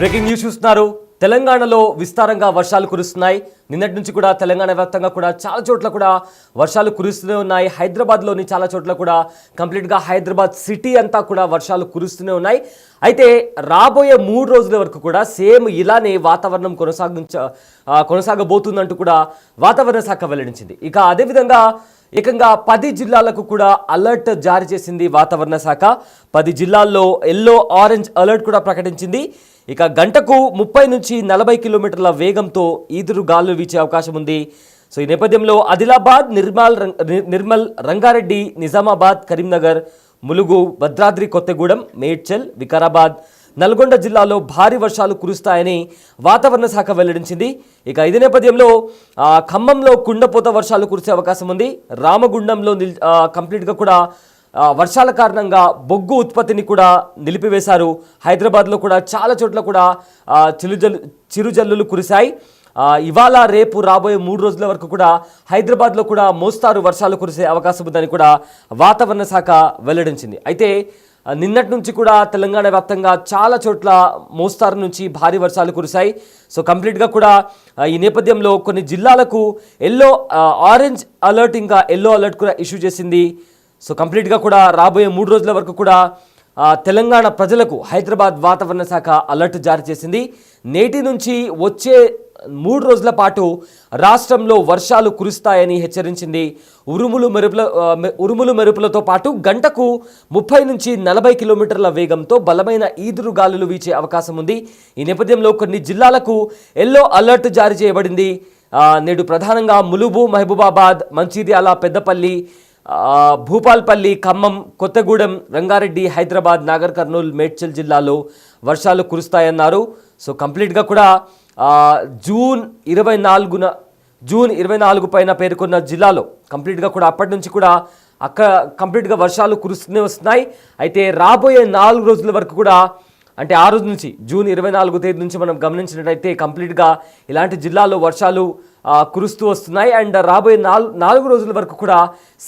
Breaking news చూస్తున్నారు. తెలంగాణలో విస్తారంగా వర్షాలు కురుస్తున్నాయి. నిన్నటి నుంచి కూడా తెలంగాణ వ్యాప్తంగా కూడా చాలా చోట్ల కూడా వర్షాలు కురుస్తూనే ఉన్నాయి. హైదరాబాద్లోని చాలా చోట్ల కూడా కంప్లీట్గా హైదరాబాద్ సిటీ అంతా కూడా వర్షాలు కురుస్తూనే ఉన్నాయి. అయితే రాబోయే 3 రోజుల వరకు కూడా సేమ్ ఇలానే వాతావరణం కొనసాగబోతుందంటూ కూడా వాతావరణ శాఖ వెల్లడించింది. ఇక అదేవిధంగా ఏకంగా 10 జిల్లాలకు కూడా అలర్ట్ జారీ చేసింది వాతావరణ శాఖ. 10 జిల్లాల్లో ఎల్లో ఆరెంజ్ అలర్ట్ కూడా ప్రకటించింది. ఇక గంటకు 30 నుంచి 40 కిలోమీటర్ల వేగంతో ఈదురు గాలులు వీచే అవకాశం ఉంది. సో ఈ నేపథ్యంలో ఆదిలాబాద్, నిర్మల్, రంగారెడ్డి, నిజామాబాద్, కరీంనగర్, ములుగు, భద్రాద్రి కొత్తగూడెం, మేడ్చల్, వికారాబాద్, నల్గొండ జిల్లాలో భారీ వర్షాలు కురుస్తాయని వాతావరణ శాఖ వెల్లడించింది. ఇక ఇదే నేపథ్యంలో ఖమ్మంలో కుండపోత వర్షాలు కురిసే అవకాశం ఉంది. రామగుండంలో కంప్లీట్గా కూడా వర్షాల కారణంగా బొగ్గు ఉత్పత్తిని కూడా నిలిపివేశారు. హైదరాబాద్లో కూడా చాలా చోట్ల కూడా చిరుజల్లులు కురిశాయి. ఇవాళ రేపు రాబోయే 3 రోజుల వరకు కూడా హైదరాబాద్లో కూడా మోస్తారు వర్షాలు కురిసే అవకాశం ఉందని కూడా వాతావరణ శాఖ వెల్లడించింది. అయితే నిన్నటి నుంచి కూడా తెలంగాణ వ్యాప్తంగా చాలా చోట్ల మోస్తారు నుంచి భారీ వర్షాలు కురిశాయి. సో కంప్లీట్గా కూడా ఈ నేపథ్యంలో కొన్ని జిల్లాలకు ఆరెంజ్ అలర్ట్ ఇంకా ఎల్లో అలర్ట్ కూడా ఇష్యూ చేసింది. సో కంప్లీట్గా కూడా రాబోయే 3 రోజుల వరకు కూడా తెలంగాణ ప్రజలకు హైదరాబాద్ వాతావరణ శాఖ అలర్ట్ జారీ చేసింది. నేటి నుంచి వచ్చే 3 రోజుల పాటు రాష్ట్రంలో వర్షాలు కురుస్తాయని హెచ్చరించింది. ఉరుములు మెరుపులతో పాటు గంటకు 30 నుంచి 40 కిలోమీటర్ల వేగంతో బలమైన ఈదురు గాలులు వీచే అవకాశం ఉంది. ఈ నేపథ్యంలో కొన్ని జిల్లాలకు ఎల్లో అలర్ట్ జారీ చేయబడింది. నేడు ప్రధానంగా ములుగు, మహబూబాబాద్, మంచిర్యాల, పెద్దపల్లి, భూపాల్పల్లి, ఖమ్మం, కొత్తగూడెం, రంగారెడ్డి, హైదరాబాద్, నాగర్ కర్నూల్, మేడ్చల్ జిల్లాలో వర్షాలు కురుస్తాయన్నారు. సో కంప్లీట్గా కూడా జూన్ 24 పైన పేర్కొన్న జిల్లాలో కంప్లీట్గా కూడా అప్పటి నుంచి కూడా కంప్లీట్గా వర్షాలు కురుస్తూనే వస్తున్నాయి. అయితే రాబోయే 4 రోజుల వరకు కూడా అంటే ఆ రోజు నుంచి జూన్ 24 తేదీ నుంచి మనం గమనించినట్టయితే కంప్లీట్గా ఇలాంటి జిల్లాల్లో వర్షాలు కురుస్తూ వస్తున్నాయి. అండ్ రాబోయే 4 రోజుల వరకు కూడా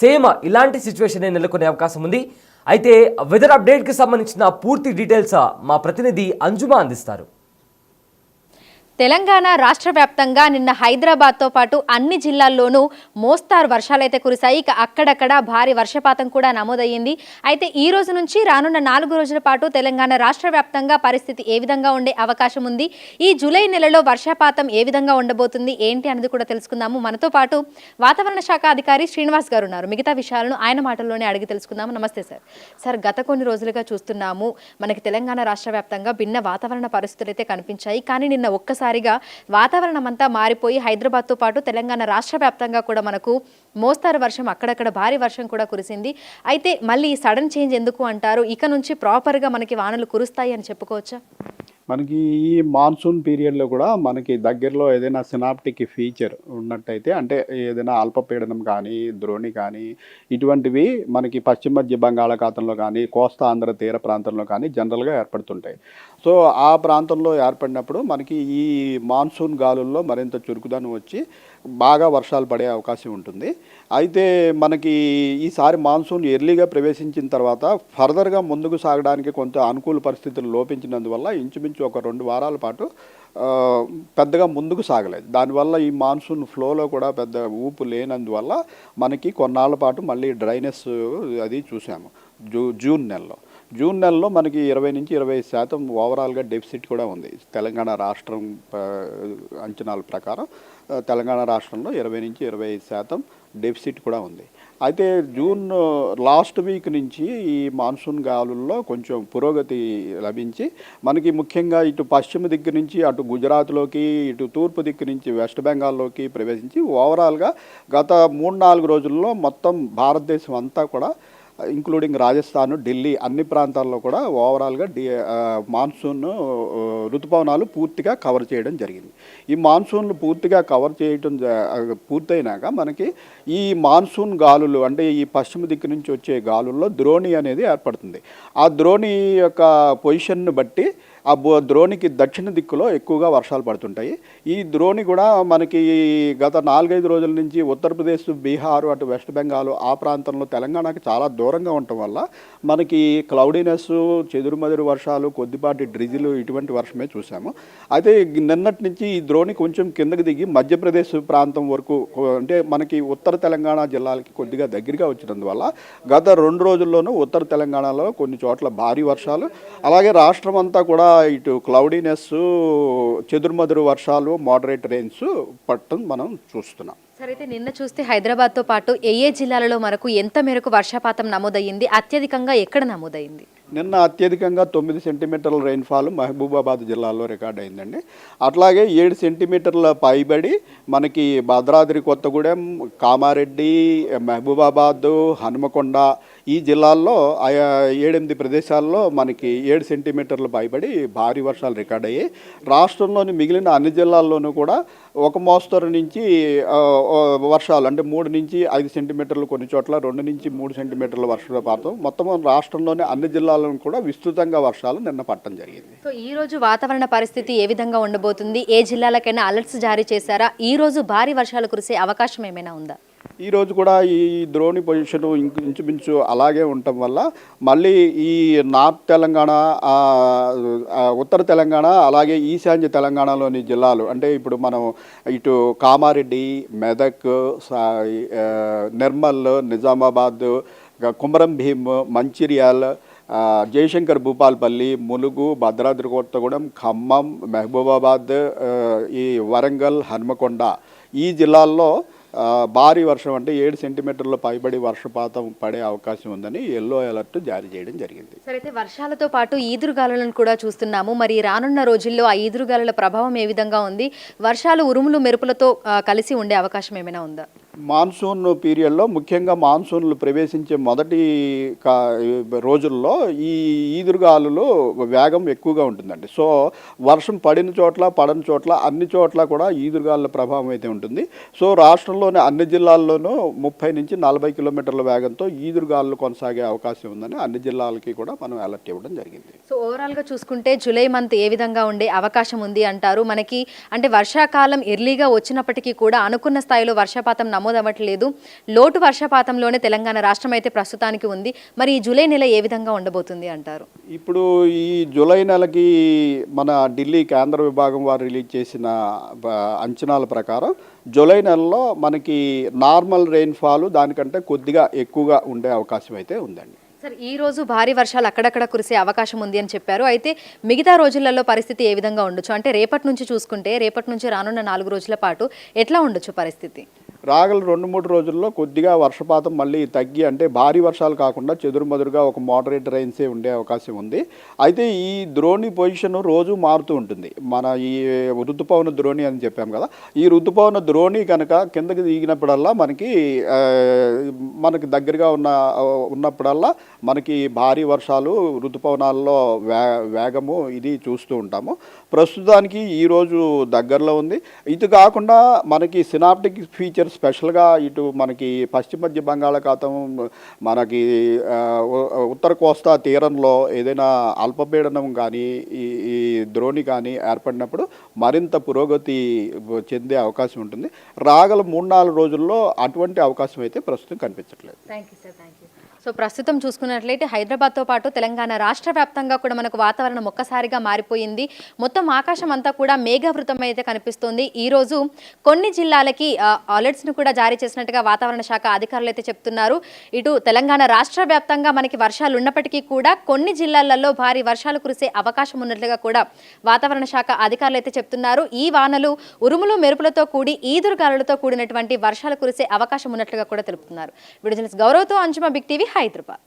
సేమ్ ఇలాంటి సిచ్యువేషన్ నెలకొనే అవకాశం ఉంది. అయితే వెదర్ అప్డేట్కి సంబంధించిన పూర్తి డీటెయిల్స్ మా ప్రతినిధి అంజుమా అందిస్తారు. తెలంగాణ రాష్ట్ర వ్యాప్తంగా నిన్న హైదరాబాద్తో పాటు అన్ని జిల్లాల్లోనూ మోస్తారు వర్షాలైతే కురిశాయి. ఇక అక్కడక్కడ భారీ వర్షపాతం కూడా నమోదయ్యింది. అయితే ఈ రోజు నుంచి రానున్న 4 రోజుల పాటు తెలంగాణ రాష్ట్ర వ్యాప్తంగా పరిస్థితి ఏ విధంగా ఉండే అవకాశం ఉంది, ఈ జూలై నెలలో వర్షపాతం ఏ విధంగా ఉండబోతుంది ఏంటి అనేది కూడా తెలుసుకుందాము. మనతో పాటు వాతావరణ శాఖ అధికారి శ్రీనివాస్ గారు ఉన్నారు. మిగతా విషయాలను ఆయన మాటల్లోనే అడిగి తెలుసుకుందాము. నమస్తే సార్. సార్, గత కొన్ని రోజులుగా చూస్తున్నాము మనకి తెలంగాణ రాష్ట్ర వ్యాప్తంగా భిన్న వాతావరణ పరిస్థితులు అయితే కనిపించాయి. కానీ నిన్న ఒక్కసారిగా వాతావరణం అంతా మారిపోయి హైదరాబాద్తో పాటు తెలంగాణ రాష్ట్ర వ్యాప్తంగా కూడా మనకు మోస్తారు వర్షం, అక్కడక్కడ భారీ వర్షం కూడా కురిసింది. అయితే మళ్ళీ సడన్ చేంజ్ ఎందుకు అంటారు? ఇక నుంచి ప్రాపర్గా మనకి వానలు కురుస్తాయి అని చెప్పుకోవచ్చా? మనకి ఈ మాన్సూన్ పీరియడ్లో కూడా మనకి దగ్గరలో ఏదైనా సినాప్టిక్ ఫీచర్ ఉన్నట్టయితే, అంటే ఏదైనా అల్పపీడనం కానీ, ద్రోణి కానీ, ఇటువంటివి మనకి పశ్చిమ మధ్య బంగాళాఖాతంలో కానీ, కోస్తా ఆంధ్ర తీర ప్రాంతంలో కానీ జనరల్గా ఏర్పడుతుంటాయి. సో ఆ ప్రాంతంలో ఏర్పడినప్పుడు మనకి ఈ మాన్సూన్ గాలుల్లో మరింత చురుకుదనం వచ్చి బాగా వర్షాలు పడే అవకాశం ఉంటుంది. అయితే మనకి ఈసారి మాన్సూన్ ఎర్లీగా ప్రవేశించిన తర్వాత ఫర్దర్గా ముందుకు సాగడానికి కొంత అనుకూల పరిస్థితులు లోపించినందువల్ల ఇంచుమించు ఒక 2 వారాల పాటు పెద్దగా ముందుకు సాగలేదు. దానివల్ల ఈ మాన్సూన్ ఫ్లోలో కూడా పెద్ద ఊపు లేనందువల్ల మనకి కొన్నాళ్ళ పాటు మళ్ళీ డ్రైనెస్ అది చూసాము. జూన్ నెలలో మనకి 20 నుంచి 25% ఓవరాల్గా డెఫిసిట్ కూడా ఉంది. తెలంగాణ రాష్ట్రం అంచనాల ప్రకారం తెలంగాణ రాష్ట్రంలో 20 నుంచి 25% డెఫిసిట్ కూడా ఉంది. అయితే జూన్ లాస్ట్ వీక్ నుంచి ఈ మాన్సూన్ గాలుల్లో కొంచెం పురోగతి లభించి మనకి ముఖ్యంగా ఇటు పశ్చిమ దిక్కు నుంచి అటు గుజరాత్లోకి, ఇటు తూర్పు దిక్కు నుంచి వెస్ట్ బెంగాల్లోకి ప్రవేశించి ఓవరాల్గా గత 3-4 రోజుల్లో మొత్తం భారతదేశం అంతా కూడా ఇంక్లూడింగ్ రాజస్థాన్, ఢిల్లీ అన్ని ప్రాంతాల్లో కూడా ఓవరాల్గా మాన్సూన్ ఋతుపవనాలు పూర్తిగా కవర్ చేయడం జరిగింది. ఈ మాన్సూన్లు పూర్తిగా కవర్ చేయడం పూర్తయినాక మనకి ఈ మాన్సూన్ గాలులు అంటే ఈ పశ్చిమ దిక్కు నుంచి వచ్చే గాలుల్లో ద్రోణి అనేది ఏర్పడుతుంది. ఆ ద్రోణి యొక్క పొజిషన్ను బట్టి ఆ ద్రోణికి దక్షిణ దిక్కులో ఎక్కువగా వర్షాలు పడుతుంటాయి. ఈ ద్రోణి కూడా మనకి గత 4-5 రోజుల నుంచి ఉత్తరప్రదేశ్, బీహార్, అటు వెస్ట్ బెంగాల్ ఆ ప్రాంతంలో తెలంగాణకి చాలా దూరంగా ఉండటం వల్ల మనకి క్లౌడీనెస్, చెదురుమదురు వర్షాలు, కొద్దిపాటి డ్రిజిల్ ఇటువంటి వర్షమే చూసాము. అయితే నిన్నటి నుంచి ఈ ద్రోణి కొంచెం కిందకి దిగి మధ్యప్రదేశ్ ప్రాంతం వరకు అంటే మనకి ఉత్తర తెలంగాణ జిల్లాలకి కొద్దిగా దగ్గరగా వచ్చినందువల్ల గత 2 రోజుల్లోనూ ఉత్తర తెలంగాణలో కొన్ని చోట్ల భారీ వర్షాలు, అలాగే రాష్ట్రం అంతా కూడా ఇటు క్లౌడీనెస్, చెదురుమదురు వర్షాలు, మోడరేట్ రెయిన్స్ పట్టడం మనం చూస్తున్నాం. సరే, అయితే నిన్న చూస్తే హైదరాబాద్తో పాటు ఏ జిల్లాలలో మనకు ఎంత మేరకు వర్షపాతం నమోదయ్యింది, అత్యధికంగా ఎక్కడ నమోదైంది? నిన్న అత్యధికంగా 9 సెంటీమీటర్ల రెయిన్ఫాల్ మహబూబాబాద్ జిల్లాలో రికార్డ్ అయిందండి. అట్లాగే 7 సెంటీమీటర్ల పైబడి మనకి భద్రాద్రి కొత్తగూడెం, కామారెడ్డి, మహబూబాబాద్, హనుమకొండ ఈ జిల్లాల్లో 7-8 ప్రదేశాల్లో మనకి 7 సెంటీమీటర్ల పైబడి భారీ వర్షాలు రికార్డ్ అయ్యాయి. రాష్ట్రంలోని మిగిలిన అన్ని జిల్లాల్లోనూ కూడా ఒక మోస్తరు నుంచి వర్షాలు అంటే 3 నుంచి 5 సెంటీమీటర్లు, కొన్ని చోట్ల 2 నుంచి 3 సెంటీమీటర్ల వర్షపాతం, మొత్తం రాష్ట్రంలోని అన్ని జిల్లాలను కూడా విస్తృతంగా వర్షాలు నిన్న పట్టడం జరిగింది. సో ఈ రోజు వాతావరణ పరిస్థితి ఏ విధంగా ఉండబోతుంది? ఏ జిల్లాలకైనా అలర్ట్స్ జారీ చేశారా? ఈ రోజు భారీ వర్షాలు కురిసే అవకాశం ఏమైనా ఉందా? ఈ రోజు కూడా ఈ ద్రోణి పొజిషన్ ఇంచుమించు అలాగే ఉండటం వల్ల మళ్ళీ ఈ నార్త్ తెలంగాణ, ఉత్తర తెలంగాణ, అలాగే ఈశాన్య తెలంగాణలోని జిల్లాలు అంటే ఇప్పుడు మనం ఇటు కామారెడ్డి, మెదక్, నిర్మల్, నిజామాబాద్, కుమరం భీం, మంచిర్యాల్, జయశంకర్ భూపాల్పల్లి, ములుగు, భద్రాద్రి కొత్తగూడెం, ఖమ్మం, మహబూబాబాద్, ఈ వరంగల్, హన్మకొండ ఈ జిల్లాల్లో భారీ వర్షం అంటే 7 సెంటీమీటర్ల పైబడి వర్షపాతం పడే అవకాశం ఉందని ఎల్లో అలర్ట్ జారీ చేయడం జరిగింది. సరే, అయితే వర్షాలతో పాటు ఈదురుగాలులను కూడా చూస్తున్నాము. మరి రానున్న రోజుల్లో ఆ ఈదురుగాలుల ప్రభావం ఏ విధంగా ఉంది? వర్షాలు ఉరుములు మెరుపులతో కలిసి ఉండే అవకాశం ఏమైనా ఉందా? మాన్సూన్ పీరియడ్లో ముఖ్యంగా మాన్సూన్లు ప్రవేశించే మొదటి రోజుల్లో ఈ ఈదురుగాలులు వేగం ఎక్కువగా ఉంటుందండి. సో వర్షం పడిన చోట్ల, పడని చోట్ల అన్ని చోట్ల కూడా ఈదురుగాలుల ప్రభావం అయితే ఉంటుంది. సో రాష్ట్రంలోని అన్ని జిల్లాల్లోనూ 30 నుంచి 40 కిలోమీటర్ల వేగంతో ఈదురుగాలులు కొనసాగే అవకాశం ఉందని అన్ని జిల్లాలకి కూడా మనం అలర్ట్ ఇవ్వడం జరిగింది. సో ఓవరాల్గా చూసుకుంటే జూలై మంత్ ఏ విధంగా ఉండే అవకాశం ఉంది అంటారు? మనకి అంటే వర్షాకాలం ఎర్లీగా వచ్చినప్పటికీ కూడా అనుకున్న స్థాయిలో వర్షపాతం నమోదవ్వట్లేదు. లోటు వర్షపాతంలోనే తెలంగాణ రాష్ట్రం అయితే ప్రస్తుతానికి ఉంది. మరి ఈ జూలై నెల ఏ విధంగా ఉండబోతుంది అంటారు? ఇప్పుడు ఈ జూలై నెలకి మన ఢిల్లీ కేంద్ర విభాగం వారు రిలీజ్ చేసిన అంచనాల ప్రకారం జూలై నెలలో మనకి నార్మల్ రెయిన్ఫాల్ దానికంటే కొద్దిగా ఎక్కువగా ఉండే అవకాశం అయితే ఉందండి. సార్, ఈ రోజు భారీ వర్షాలు అక్కడక్కడ కురిసే అవకాశం ఉంది అని చెప్పారు. అయితే మిగతా రోజులలో పరిస్థితి ఏ విధంగా ఉండొచ్చు? అంటే రేపటి నుంచి చూసుకుంటే రేపటి నుంచి రానున్న 4 రోజుల పాటు ఎట్లా ఉండొచ్చు పరిస్థితి? రాగల 2-3 రోజుల్లో కొద్దిగా వర్షపాతం మళ్ళీ తగ్గి అంటే భారీ వర్షాలు కాకుండా చెదురుమదురుగా ఒక మోడరేట్ రైన్సే ఉండే అవకాశం ఉంది. అయితే ఈ ద్రోణి పొజిషన్ రోజు మారుతూ ఉంటుంది. మన ఈ ఋతుపవన ద్రోణి అని చెప్పాం కదా, ఈ ఋతుపవన ద్రోణి కనుక కిందకి దిగినప్పుడల్లా మనకి దగ్గరగా ఉన్నప్పుడల్లా మనకి భారీ వర్షాలు, ఋతుపవనాల్లో వేగము ఇది చూస్తూ ఉంటాము. ప్రస్తుతానికి ఈరోజు దగ్గరలో ఉంది. ఇది కాకుండా మనకి సినాప్టిక్ ఫీచర్ స్పెషల్గా ఇటు మనకి పశ్చిమ మధ్య బంగాళాఖాతం, మనకి ఉత్తర కోస్తా తీరంలో ఏదైనా అల్పపీడనం కానీ ఈ ద్రోణి కానీ ఏర్పడినప్పుడు మరింత పురోగతి చెందే అవకాశం ఉంటుంది. రాగల 3-4 రోజుల్లో అటువంటి అవకాశం అయితే ప్రస్తుతం కనిపించట్లేదు. Thank you sir, thank you. So ప్రస్తుతం చూసుకున్నట్లయితే హైదరాబాద్తో పాటు తెలంగాణ రాష్ట్ర వ్యాప్తంగా కూడా మనకు వాతావరణం ఒక్కసారిగా మారిపోయింది. మొత్తం ఆకాశం అంతా కూడా మేఘావృతం అయితే కనిపిస్తుంది. ఈరోజు కొన్ని జిల్లాలకి అలర్ట్స్ను కూడా జారీ చేసినట్టుగా వాతావరణ శాఖ అధికారులు అయితే చెప్తున్నారు. ఇటు తెలంగాణ రాష్ట్ర వ్యాప్తంగా మనకి వర్షాలు ఉన్నప్పటికీ కూడా కొన్ని జిల్లాలలో భారీ వర్షాలు కురిసే అవకాశం ఉన్నట్లుగా కూడా వాతావరణ శాఖ అధికారులు అయితే చెప్తున్నారు. ఈ వానలు ఉరుములు మెరుపులతో కూడి ఈదురుగాలులతో కూడినటువంటి వర్షాలు కురిసే అవకాశం ఉన్నట్లుగా కూడా తెలుపుతున్నారు. వీడియో జర్నలిస్ట్ గౌరవ్తో అంజుమ, బిగ్ టీవీ, హైదరాబాద్.